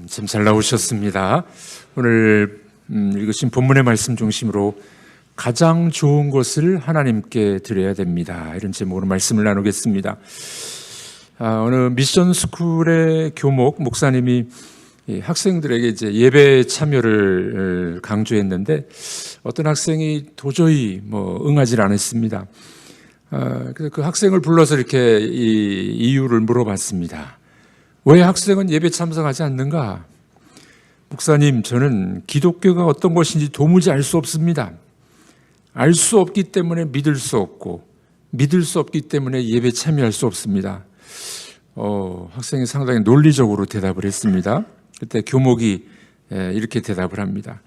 참 잘 나오셨습니다. 오늘 읽으신 본문의 말씀 중심으로 가장 좋은 것을 하나님께 드려야 됩니다. 이런 제목으로 말씀을 나누겠습니다. 어느 미션 스쿨의 교목 목사님이 학생들에게 이제 예배 참여를 강조했는데 어떤 학생이 도저히 응하지 않았습니다. 그래서 그 학생을 불러서 이렇게 이유를 물어봤습니다. 왜 학생은 예배 참석하지 않는가? 목사님, 저는 기독교가 어떤 것인지 도무지 알 수 없습니다. 알 수 없기 때문에 믿을 수 없고, 믿을 수 없기 때문에 예배 참여할 수 없습니다. 학생이 상당히 논리적으로 대답을 했습니다. 그때 교목이 이렇게 대답을 합니다.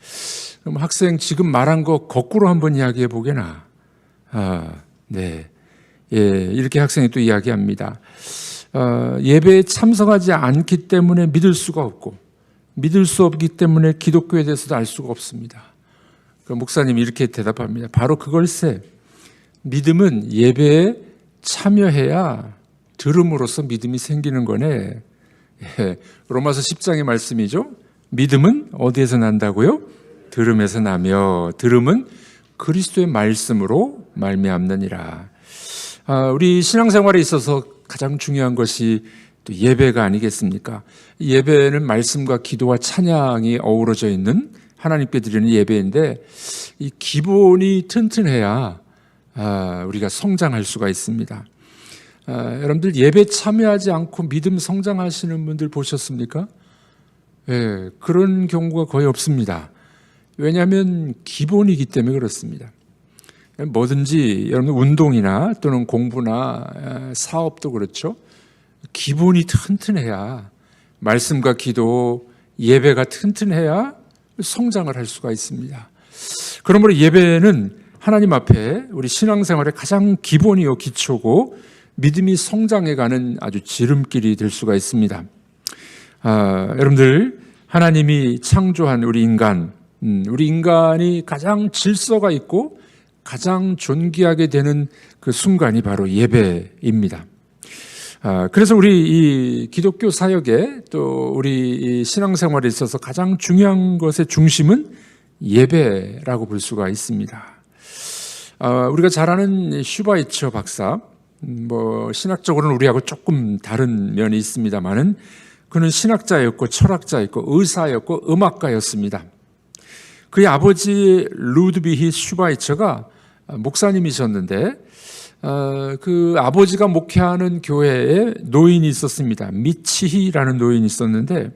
그럼 학생 지금 말한 거 거꾸로 한번 이야기해 보게나. 네. 이렇게 학생이 또 이야기합니다. 예배에 참석하지 않기 때문에 믿을 수가 없고, 믿을 수 없기 때문에 기독교에 대해서도 알 수가 없습니다. 목사님이 이렇게 대답합니다. 바로 그걸세. 믿음은 예배에 참여해야 들음으로써 믿음이 생기는 거네. 로마서 10장의 말씀이죠. 믿음은 어디에서 난다고요? 들음에서 나며 들음은 그리스도의 말씀으로 말미암느니라. 우리 신앙생활에 있어서 가장 중요한 것이 또 예배가 아니겠습니까? 예배는 말씀과 기도와 찬양이 어우러져 있는 하나님께 드리는 예배인데 이 기본이 튼튼해야 우리가 성장할 수가 있습니다. 여러분들 예배 참여하지 않고 믿음 성장하시는 분들 보셨습니까? 그런 경우가 거의 없습니다. 왜냐하면 기본이기 때문에 그렇습니다. 뭐든지 여러분 운동이나 또는 공부나 사업도 그렇죠. 기본이 튼튼해야 말씀과 기도, 예배가 튼튼해야 성장을 할 수가 있습니다. 그러므로 예배는 하나님 앞에 우리 신앙생활의 가장 기본이요 기초고 믿음이 성장해가는 아주 지름길이 될 수가 있습니다. 여러분들 하나님이 창조한 우리 인간이 가장 질서가 있고 가장 존귀하게 되는 그 순간이 바로 예배입니다. 그래서 우리 이 기독교 사역에 또 우리 이 신앙생활에 있어서 가장 중요한 것의 중심은 예배라고 볼 수가 있습니다. 우리가 잘 아는 슈바이처 박사, 신학적으로는 우리하고 조금 다른 면이 있습니다만은 그는 신학자였고 철학자였고 의사였고 음악가였습니다. 그의 아버지 루드비히 슈바이처가 목사님이셨는데 그 아버지가 목회하는 교회에 노인이 있었습니다. 미치히라는 노인이 있었는데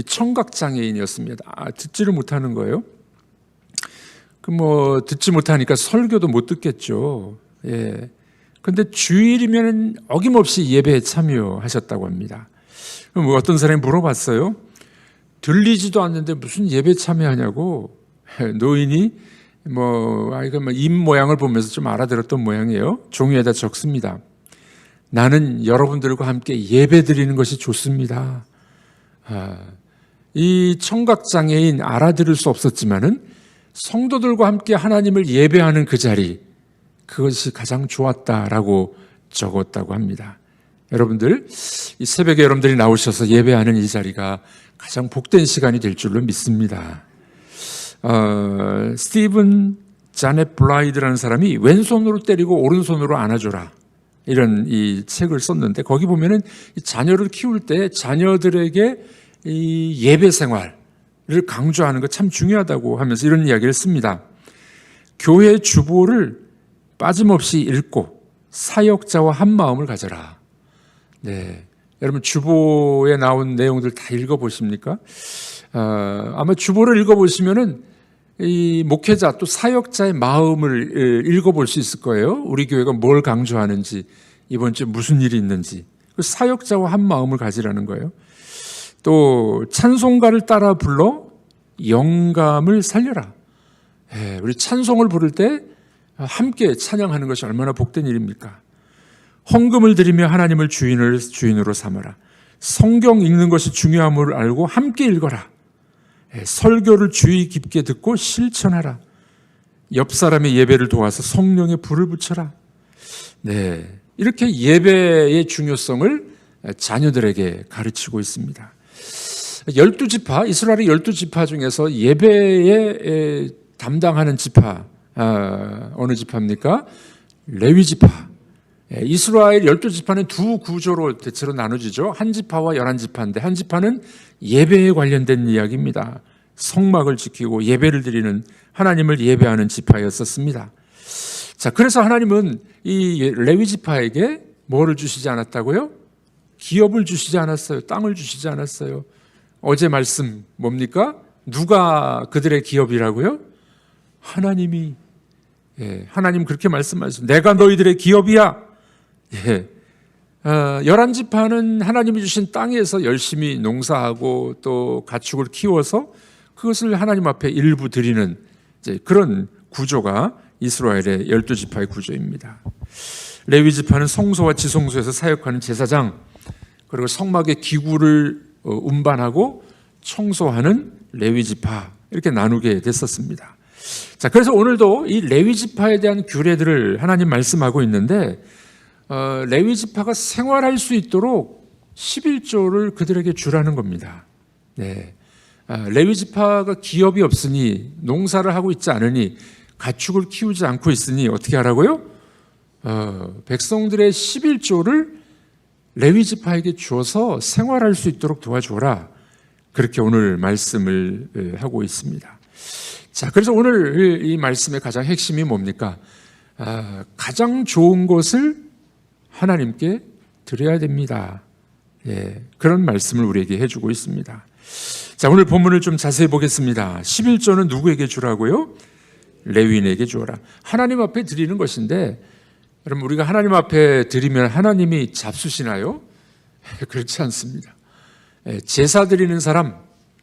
청각장애인이었습니다. 듣지를 못하는 거예요. 듣지 못하니까 설교도 못 듣겠죠. 근데 주일이면 어김없이 예배에 참여하셨다고 합니다. 그럼 어떤 사람이 물어봤어요. 들리지도 않는데 무슨 예배 참여하냐고. 노인이 입 모양을 보면서 좀 알아들었던 모양이에요. 종이에다 적습니다. 나는 여러분들과 함께 예배 드리는 것이 좋습니다. 이 청각장애인 알아들을 수 없었지만은 성도들과 함께 하나님을 예배하는 그 자리, 그것이 가장 좋았다라고 적었다고 합니다. 여러분들, 이 새벽에 여러분들이 나오셔서 예배하는 이 자리가 가장 복된 시간이 될 줄로 믿습니다. 스티븐 자넷 블라이드라는 사람이 왼손으로 때리고 오른손으로 안아줘라 이런 이 책을 썼는데 거기 보면은 이 자녀를 키울 때 자녀들에게 이 예배 생활을 강조하는 거 참 중요하다고 하면서 이런 이야기를 씁니다. 교회 주보를 빠짐없이 읽고 사역자와 한 마음을 가져라. 네, 여러분 주보에 나온 내용들 다 읽어보십니까? 아마 주보를 읽어보시면은 이 목회자 또 사역자의 마음을 읽어볼 수 있을 거예요. 우리 교회가 뭘 강조하는지, 이번 주에 무슨 일이 있는지. 사역자와 한 마음을 가지라는 거예요. 또 찬송가를 따라 불러 영감을 살려라. 우리 찬송을 부를 때 함께 찬양하는 것이 얼마나 복된 일입니까? 헌금을 드리며 하나님을 주인으로 삼아라. 성경 읽는 것이 중요함을 알고 함께 읽어라. 설교를 주의 깊게 듣고 실천하라. 옆 사람의 예배를 도와서 성령에 불을 붙여라. 네, 이렇게 예배의 중요성을 자녀들에게 가르치고 있습니다. 12지파, 이스라엘의 12지파 중에서 예배에 담당하는 지파, 어느 지파입니까? 레위지파. 이스라엘 12지파는 두 구조로 대체로 나눠지죠. 한 지파와 11지파인데 한 지파는 예배에 관련된 이야기입니다. 성막을 지키고 예배를 드리는, 하나님을 예배하는 지파였었습니다. 자, 그래서 하나님은 이 레위지파에게 뭐를 주시지 않았다고요? 기업을 주시지 않았어요. 땅을 주시지 않았어요. 어제 말씀 뭡니까? 누가 그들의 기업이라고요? 하나님이. 하나님 그렇게 말씀하셨어요. 내가 너희들의 기업이야. 11지파는 하나님이 주신 땅에서 열심히 농사하고 또 가축을 키워서 그것을 하나님 앞에 일부 드리는 그런 구조가 이스라엘의 12지파의 구조입니다. 레위지파는 성소와 지성소에서 사역하는 제사장, 그리고 성막의 기구를 운반하고 청소하는 레위지파, 이렇게 나누게 됐었습니다. 자, 그래서 오늘도 이 레위지파에 대한 규례들을 하나님 말씀하고 있는데, 레위지파가 생활할 수 있도록 11조를 그들에게 주라는 겁니다. 레위지파가 기업이 없으니, 농사를 하고 있지 않으니, 가축을 키우지 않고 있으니 어떻게 하라고요? 백성들의 11조를 레위지파에게 주어서 생활할 수 있도록 도와줘라. 그렇게 오늘 말씀을 하고 있습니다. 자, 그래서 오늘 이 말씀의 가장 핵심이 뭡니까? 가장 좋은 것을 하나님께 드려야 됩니다. 그런 말씀을 우리에게 해주고 있습니다. 자, 오늘 본문을 좀 자세히 보겠습니다. 11조는 누구에게 주라고요? 레위인에게 주어라. 하나님 앞에 드리는 것인데, 여러분, 우리가 하나님 앞에 드리면 하나님이 잡수시나요? 그렇지 않습니다. 제사 드리는 사람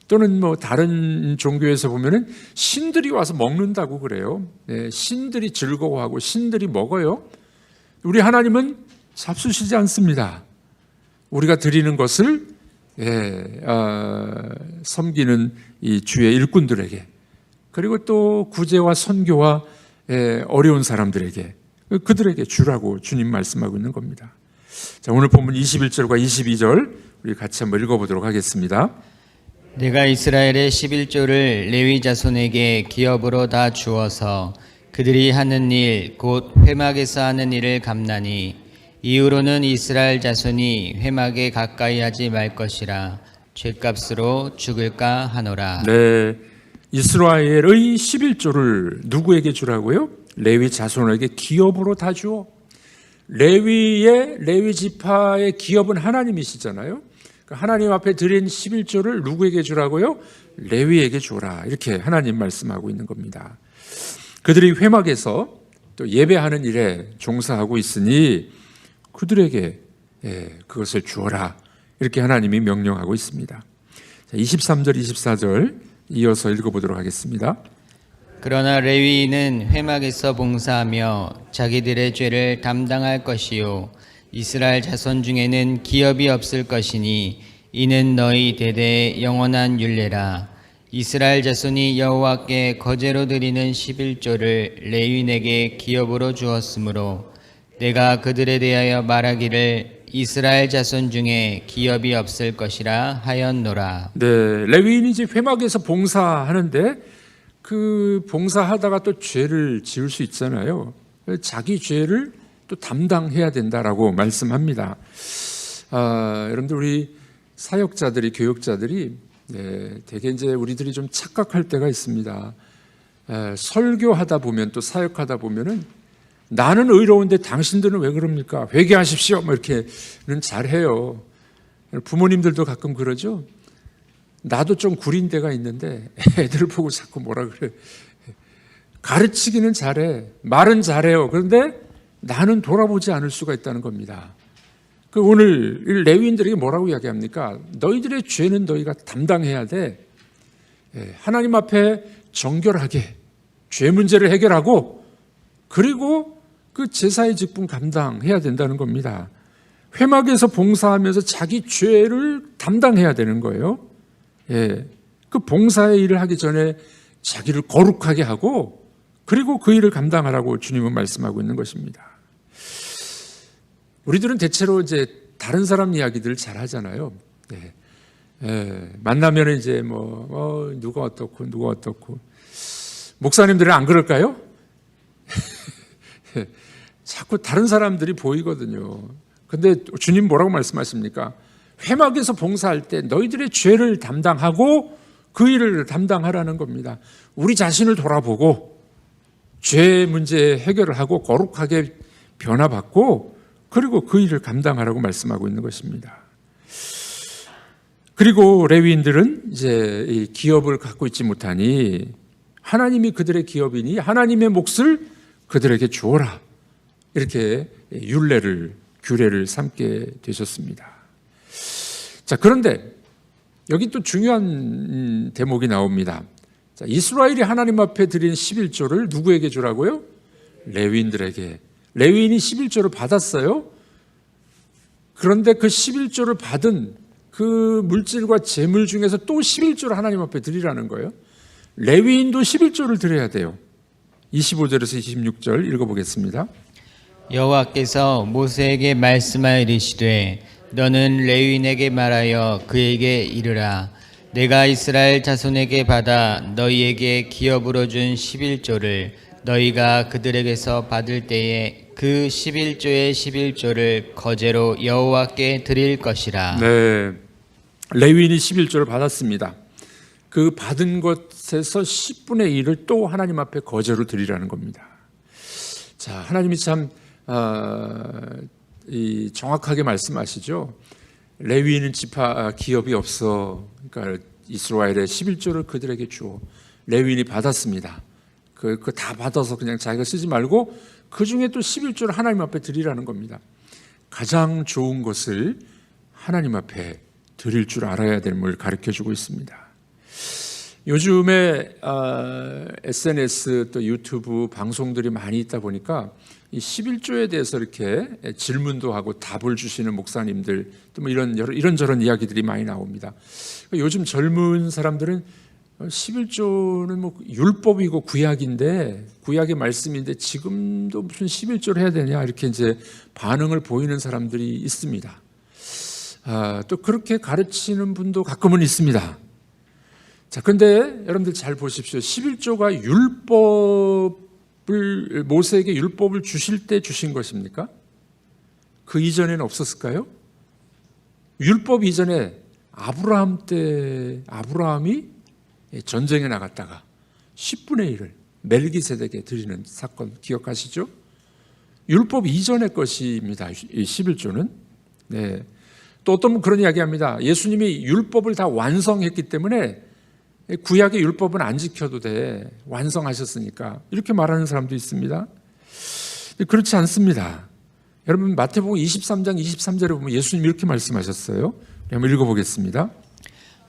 또는 뭐 다른 종교에서 보면은 신들이 와서 먹는다고 그래요. 신들이 즐거워하고 신들이 먹어요. 우리 하나님은 잡수시지 않습니다. 우리가 드리는 것을 섬기는 이 주의 일꾼들에게, 그리고 또 구제와 선교와 어려운 사람들에게, 그들에게 주라고 주님 말씀하고 있는 겁니다. 자, 오늘 본문 21절과 22절 우리 같이 한번 읽어보도록 하겠습니다. 내가 이스라엘의 11조를 레위 자손에게 기업으로 다 주어서 그들이 하는 일 곧 회막에서 하는 일을 갚나니 이후로는 이스라엘 자손이 회막에 가까이 하지 말 것이라 죗값으로 죽을까 하노라. 네, 이스라엘의 11조를 누구에게 주라고요? 레위 자손에게 기업으로 다 주어. 레위 지파의 기업은 하나님이시잖아요. 하나님 앞에 드린 11조를 누구에게 주라고요? 레위에게 주라. 이렇게 하나님 말씀하고 있는 겁니다. 그들이 회막에서 또 예배하는 일에 종사하고 있으니 그들에게 그것을 주어라. 이렇게 하나님이 명령하고 있습니다. 23절, 24절 이어서 읽어보도록 하겠습니다. 그러나 레위인은 회막에서 봉사하며 자기들의 죄를 담당할 것이요 이스라엘 자손 중에는 기업이 없을 것이니 이는 너희 대대의 영원한 율례라. 이스라엘 자손이 여호와께 거제로 드리는 11조를 레위인에게 기업으로 주었으므로 내가 그들에 대하여 말하기를 이스라엘 자손 중에 기업이 없을 것이라 하였노라. 네, 레위인이 이제 회막에서 봉사하는데 그 봉사하다가 또 죄를 지을 수 있잖아요. 자기 죄를 또 담당해야 된다라고 말씀합니다. 여러분들, 우리 사역자들이, 교육자들이 되게 이제 우리들이 좀 착각할 때가 있습니다. 설교하다 보면, 또 사역하다 보면은 나는 의로운데 당신들은 왜 그럽니까? 회개하십시오. 뭐 이렇게는 잘해요. 부모님들도 가끔 그러죠. 나도 좀 구린 데가 있는데 애들을 보고 자꾸 뭐라 그래. 가르치기는 잘해, 말은 잘해요. 그런데 나는 돌아보지 않을 수가 있다는 겁니다. 그 오늘 레위인들에게 뭐라고 이야기합니까? 너희들의 죄는 너희가 담당해야 돼. 하나님 앞에 정결하게 죄 문제를 해결하고, 그리고 그 제사의 직분 감당해야 된다는 겁니다. 회막에서 봉사하면서 자기 죄를 담당해야 되는 거예요. 그 봉사의 일을 하기 전에 자기를 거룩하게 하고, 그리고 그 일을 감당하라고 주님은 말씀하고 있는 것입니다. 우리들은 대체로 이제 다른 사람 이야기들을 잘 하잖아요. 만나면 이제 누가 어떻고 목사님들은 안 그럴까요? 자꾸 다른 사람들이 보이거든요. 근데 주님 뭐라고 말씀하십니까? 회막에서 봉사할 때 너희들의 죄를 담당하고 그 일을 담당하라는 겁니다. 우리 자신을 돌아보고 죄 문제 해결을 하고 거룩하게 변화받고 그리고 그 일을 감당하라고 말씀하고 있는 것입니다. 그리고 레위인들은 이제 이 기업을 갖고 있지 못하니 하나님이 그들의 기업이니 하나님의 몫을 그들에게 주어라. 이렇게 규례를 삼게 되셨습니다. 자, 그런데 여기 또 중요한 대목이 나옵니다. 자, 이스라엘이 하나님 앞에 드린 11조를 누구에게 주라고요? 레위인들에게. 레위인이 11조를 받았어요. 그런데 그 11조를 받은 그 물질과 재물 중에서 또 11조를 하나님 앞에 드리라는 거예요. 레위인도 11조를 드려야 돼요. 25절에서 26절 읽어보겠습니다. 여호와께서 모세에게 말씀하여 이르시되 너는 레위인에게 말하여 그에게 이르라. 내가 이스라엘 자손에게 받아 너희에게 기업으로 준 11조를 너희가 그들에게서 받을 때에 그 11조의 11조를 거제로 여호와께 드릴 것이라. 네, 레위인이 11조를 받았습니다. 그 받은 것에서 10분의 1을 또 하나님 앞에 거제로 드리라는 겁니다. 자, 하나님이 참 정확하게 말씀하시죠. 레위인은 기업이 없어. 그러니까 이스라엘의 11조를 그들에게 주어. 레위인이 받았습니다. 그 다 받아서 그냥 자기가 쓰지 말고 그 중에 또 11조를 하나님 앞에 드리라는 겁니다. 가장 좋은 것을 하나님 앞에 드릴 줄 알아야 됨을 가르쳐주고 있습니다. 요즘에 SNS 또 유튜브 방송들이 많이 있다 보니까 이 11조에 대해서 이렇게 질문도 하고 답을 주시는 목사님들 또 이런저런 이야기들이 많이 나옵니다. 요즘 젊은 사람들은 11조는 율법이고 구약인데 구약의 말씀인데 지금도 무슨 11조를 해야 되냐 이렇게 이제 반응을 보이는 사람들이 있습니다. 또 그렇게 가르치는 분도 가끔은 있습니다. 자, 그런데 여러분들 잘 보십시오. 11조가 모세에게 율법을 주실 때 주신 것입니까? 그 이전에는 없었을까요? 율법 이전에 아브라함이 전쟁에 나갔다가 10분의 1을 멜기세덱에 드리는 사건 기억하시죠? 율법 이전의 것입니다. 이 11조는. 네. 또 어떤 분 그런 이야기합니다. 예수님이 율법을 다 완성했기 때문에 구약의 율법은 안 지켜도 돼. 완성하셨으니까. 이렇게 말하는 사람도 있습니다. 그렇지 않습니다. 여러분 마태복음 23장 23절에 보면 예수님이 이렇게 말씀하셨어요. 한번 읽어보겠습니다.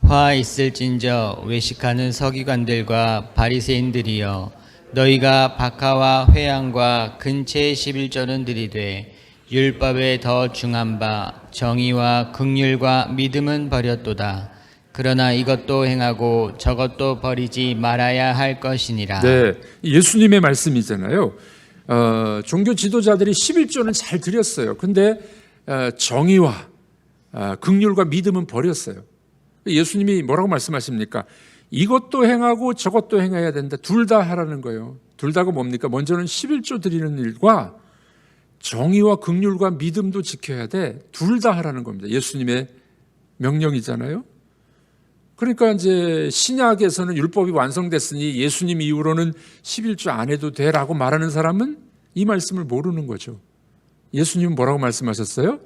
화 있을진저 외식하는 서기관들과 바리새인들이여 너희가 박하와 회양과 근체의 11조는 드리되 율법에 더 중한 바 정의와 긍휼과 믿음은 버렸도다. 그러나 이것도 행하고 저것도 버리지 말아야 할 것이니라. 네, 예수님의 말씀이잖아요. 종교 지도자들이 11조는 잘 드렸어요. 근데 정의와 긍휼과 믿음은 버렸어요. 예수님이 뭐라고 말씀하십니까? 이것도 행하고 저것도 행해야 된다. 둘 다 하라는 거예요. 둘 다가 뭡니까? 먼저는 11조 드리는 일과 정의와 긍휼과 믿음도 지켜야 돼. 둘 다 하라는 겁니다. 예수님의 명령이잖아요. 그러니까 이제 신약에서는 율법이 완성됐으니 예수님 이후로는 11조 안 해도 돼라고 말하는 사람은 이 말씀을 모르는 거죠. 예수님은 뭐라고 말씀하셨어요?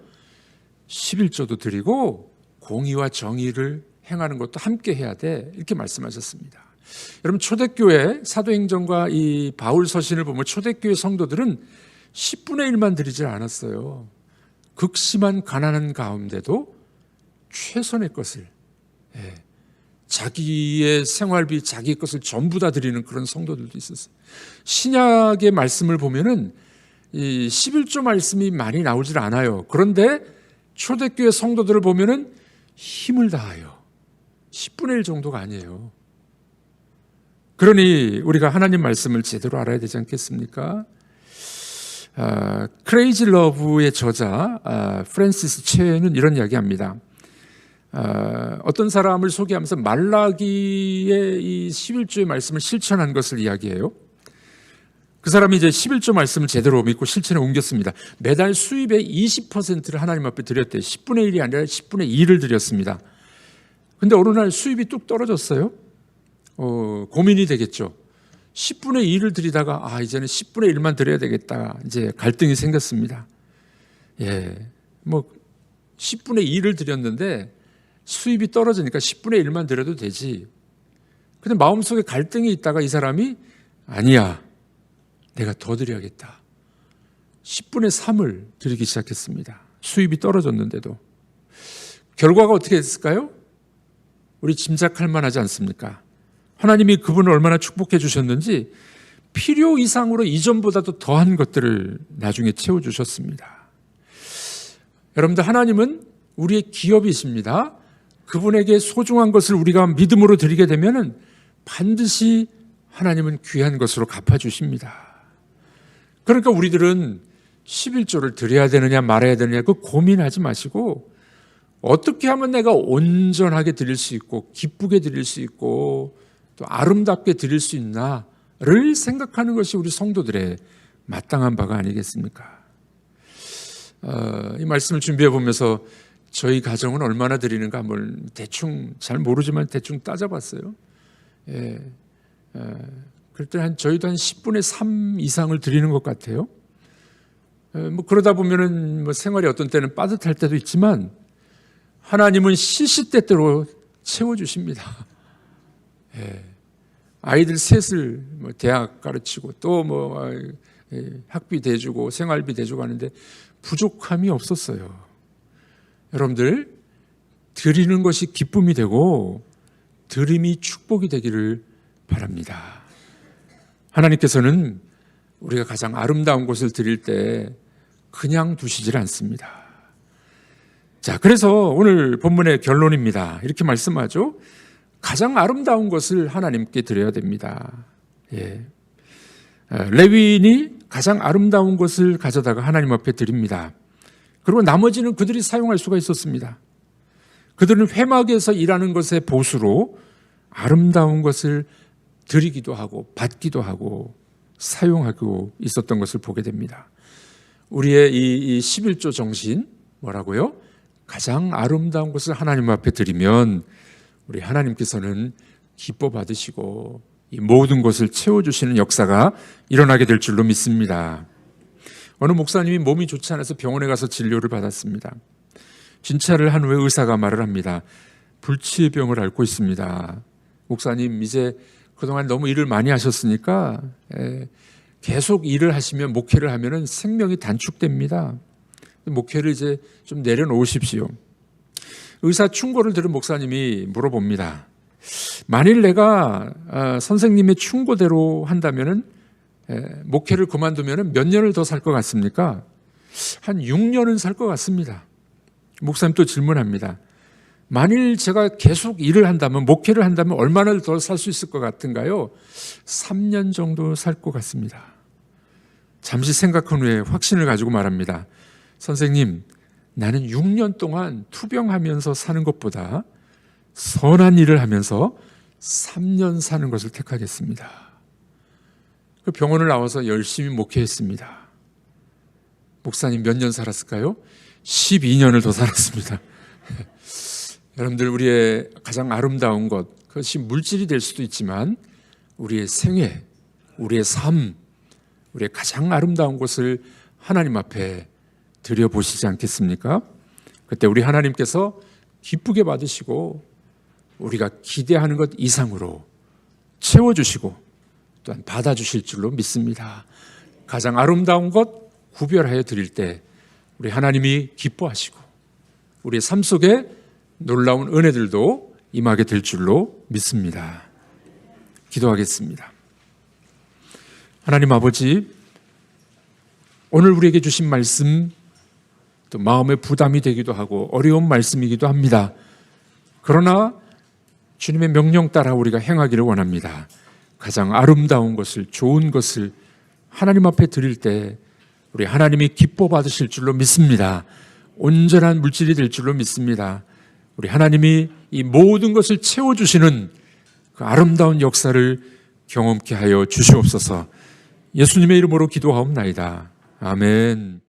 11조도 드리고 공의와 정의를 행하는 것도 함께 해야 돼. 이렇게 말씀하셨습니다. 여러분 초대교회 사도행전과 이 바울 서신을 보면 초대교회 성도들은 10분의 1만 드리지 않았어요. 극심한 가난한 가운데도 최선의 것을 자기의 생활비, 자기 것을 전부 다 드리는 그런 성도들도 있었어요. 신약의 말씀을 보면은 이 11조 말씀이 많이 나오질 않아요. 그런데 초대교회 성도들을 보면은 힘을 다하여 10분의 1 정도가 아니에요. 그러니 우리가 하나님 말씀을 제대로 알아야 되지 않겠습니까? 크레이지 러브의 저자 프랜시스 체는 이런 이야기합니다. 어떤 사람을 소개하면서 말라기의 이 11조의 말씀을 실천한 것을 이야기해요. 그 사람이 이제 11조 말씀을 제대로 믿고 실천에 옮겼습니다. 매달 수입의 20%를 하나님 앞에 드렸대요. 10분의 1이 아니라 10분의 2를 드렸습니다. 근데 어느 날 수입이 뚝 떨어졌어요. 고민이 되겠죠. 10분의 2를 드리다가 이제는 10분의 1만 드려야 되겠다. 이제 갈등이 생겼습니다. 10분의 2를 드렸는데 수입이 떨어지니까 10분의 1만 드려도 되지. 근데 마음속에 갈등이 있다가 이 사람이 아니야, 내가 더 드려야겠다. 10분의 3을 드리기 시작했습니다. 수입이 떨어졌는데도. 결과가 어떻게 됐을까요? 우리 짐작할 만하지 않습니까? 하나님이 그분을 얼마나 축복해 주셨는지 필요 이상으로 이전보다도 더한 것들을 나중에 채워주셨습니다. 여러분들, 하나님은 우리의 기업이십니다. 그분에게 소중한 것을 우리가 믿음으로 드리게 되면 반드시 하나님은 귀한 것으로 갚아주십니다. 그러니까 우리들은 11조를 드려야 되느냐 말아야 되느냐 그 고민하지 마시고 어떻게 하면 내가 온전하게 드릴 수 있고 기쁘게 드릴 수 있고 또 아름답게 드릴 수 있나를 생각하는 것이 우리 성도들의 마땅한 바가 아니겠습니까? 이 말씀을 준비해 보면서 저희 가정은 얼마나 드리는가 한번 대충, 잘 모르지만 대충 따져봤어요. 그럴 때 저희도 한 10분의 3 이상을 드리는 것 같아요. 그러다 보면은 생활이 어떤 때는 빠듯할 때도 있지만 하나님은 시시때때로 채워주십니다. 아이들 셋을 대학 가르치고 또 학비 대주고 생활비 대주고 하는데 부족함이 없었어요. 여러분들, 드리는 것이 기쁨이 되고 드림이 축복이 되기를 바랍니다. 하나님께서는 우리가 가장 아름다운 것을 드릴 때 그냥 두시질 않습니다. 자, 그래서 오늘 본문의 결론입니다. 이렇게 말씀하죠. 가장 아름다운 것을 하나님께 드려야 됩니다. 레위인이 가장 아름다운 것을 가져다가 하나님 앞에 드립니다. 그리고 나머지는 그들이 사용할 수가 있었습니다. 그들은 회막에서 일하는 것의 보수로 아름다운 것을 드리기도 하고 받기도 하고 사용하고 있었던 것을 보게 됩니다. 우리의 이 11조 정신 뭐라고요? 가장 아름다운 것을 하나님 앞에 드리면 우리 하나님께서는 기뻐 받으시고 이 모든 것을 채워주시는 역사가 일어나게 될 줄로 믿습니다. 어느 목사님이 몸이 좋지 않아서 병원에 가서 진료를 받았습니다. 진찰을 한 후에 의사가 말을 합니다. 불치의 병을 앓고 있습니다. 목사님, 이제 그동안 너무 일을 많이 하셨으니까 계속 일을 하시면, 목회를 하면 생명이 단축됩니다. 목회를 이제 좀 내려놓으십시오. 의사 충고를 들은 목사님이 물어봅니다. 만일 내가 선생님의 충고대로 한다면 목회를 그만두면 몇 년을 더 살 것 같습니까? 한 6년은 살 것 같습니다. 목사님 또 질문합니다. 만일 제가 계속 일을 한다면, 목회를 한다면 얼마나 더 살 수 있을 것 같은가요? 3년 정도 살 것 같습니다. 잠시 생각한 후에 확신을 가지고 말합니다. 선생님, 나는 6년 동안 투병하면서 사는 것보다 선한 일을 하면서 3년 사는 것을 택하겠습니다. 그 병원을 나와서 열심히 목회했습니다. 목사님 몇 년 살았을까요? 12년을 더 살았습니다. 여러분들, 우리의 가장 아름다운 것, 그것이 물질이 될 수도 있지만 우리의 생애, 우리의 삶, 우리의 가장 아름다운 것을 하나님 앞에 드려보시지 않겠습니까? 그때 우리 하나님께서 기쁘게 받으시고 우리가 기대하는 것 이상으로 채워주시고 또한 받아주실 줄로 믿습니다. 가장 아름다운 것 구별하여 드릴 때 우리 하나님이 기뻐하시고 우리의 삶 속에 놀라운 은혜들도 임하게 될 줄로 믿습니다. 기도하겠습니다. 하나님 아버지, 오늘 우리에게 주신 말씀, 또 마음의 부담이 되기도 하고 어려운 말씀이기도 합니다. 그러나 주님의 명령 따라 우리가 행하기를 원합니다. 가장 아름다운 것을, 좋은 것을 하나님 앞에 드릴 때 우리 하나님이 기뻐 받으실 줄로 믿습니다. 온전한 물질이 될 줄로 믿습니다. 우리 하나님이 이 모든 것을 채워주시는 그 아름다운 역사를 경험케 하여 주시옵소서. 예수님의 이름으로 기도하옵나이다. 아멘.